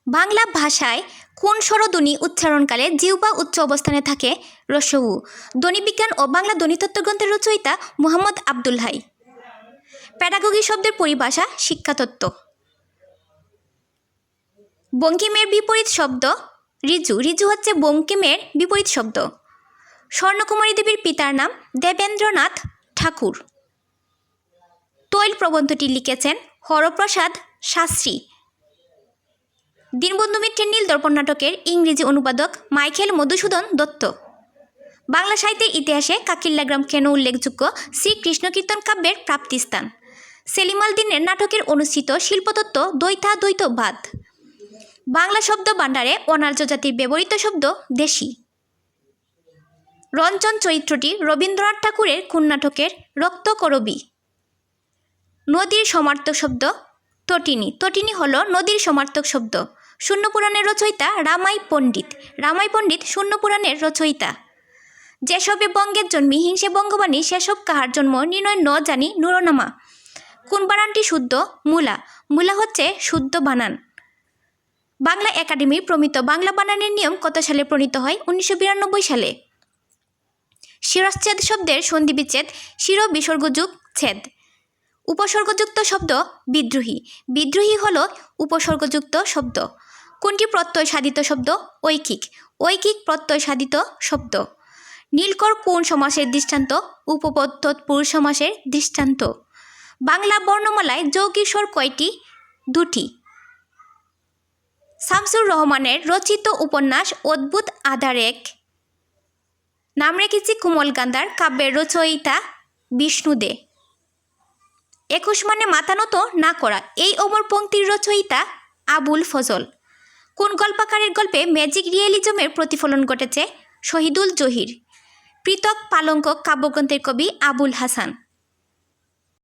বাংলা ভাষায় কোন স্বরধ্বনি উচ্চারণকালে জিহ্বা উচ্চ অবস্থানে থাকে? উ। ধ্বনিবিজ্ঞান ও বাংলা ধ্বনিতত্ত্ব গ্রন্থের রচয়িতা মুহাম্মদ আব্দুল হাই। প্যাডাগোগি শব্দের পরিভাষা শিক্ষাতত্ত্ব। বঙ্কিমের বিপরীত শব্দ ঋজু। ঋজু হচ্ছে বঙ্কিমের বিপরীত শব্দ। স্বর্ণকুমারী দেবীর পিতার নাম দেবেন্দ্রনাথ ঠাকুর। তৈল প্রবন্ধটি লিখেছেন হরপ্রসাদ শাস্ত্রী। দীনবন্ধু মিত্রের নীলদর্পণ নাটকের ইংরেজি অনুবাদক মাইকেল মধুসূদন দত্ত। বাংলা সাহিত্যের ইতিহাসে কাকিল্লা গ্রাম কেন উল্লেখযোগ্য? শ্রীকৃষ্ণ কীর্তন কাব্যের প্রাপ্তিস্থান। সেলিম আল দীনের নাটকের অনুষ্ঠিত শিল্পতত্ত্ব দ্বৈতাদ্বৈতবাদ। বাংলা শব্দ ভাণ্ডারে অনার্য জাতির ব্যবহৃত শব্দ দেশি। রঞ্জন চরিত্রটি রবীন্দ্রনাথ ঠাকুরের কোন নাটকের? রক্তকরবী। নদীর সমার্থক শব্দ তটিনী। তটিনী হল নদীর সমার্থক শব্দ। শূন্যপুরাণের রচয়িতা রামাই পণ্ডিত। রামাই পণ্ডিত শূন্যপুরাণের রচয়িতা। যেসবে বঙ্গের জন্মী হিংসে বঙ্গবাণী সেসব কাহার জন্ম নির্ণয় ন জানি নুরনামা। কোন বানানটি শুদ্ধ? মূলা। মূলা হচ্ছে শুদ্ধ বানান। বাংলা একাডেমির প্রমিত বাংলা বানানের নিয়ম কত সালে প্রণীত হয়? 1992 সালে। শিরশ্ছেদ শব্দের সন্ধিবিচ্ছেদ শির বিসর্গযুক্ত ছেদ। উপসর্গযুক্ত শব্দ বিদ্রোহী। বিদ্রোহী হল উপসর্গযুক্ত শব্দ। কোনটি প্রত্যয় সাধিত শব্দ? ঐকিক। ঐকিক প্রত্যয় সাধিত শব্দ। নীলকর কোন সমাসের দৃষ্টান্ত? উপপদ তৎপুরুষ সমাসের দৃষ্টান্ত। বাংলা বর্ণমালায় যৌগিক স্বর কয়টি? 2টি। শামসুর রহমানের রচিত উপন্যাস অদ্ভুত আধার এক নাম রেখেছি কুমল গান্ধার। কাব্যের রচয়িতা বিষ্ণু দে। 21 মানে মাথা নত না করা, এই অমর পংক্তির রচয়িতা আবুল ফজল। কোন গল্পাকারের গল্পে ম্যাজিক রিয়েলিজমের প্রতিফলন ঘটেছে? শহীদুল জহির। পৃথক পালঙ্ক কাব্যগ্রন্থের কবি আবুল হাসান।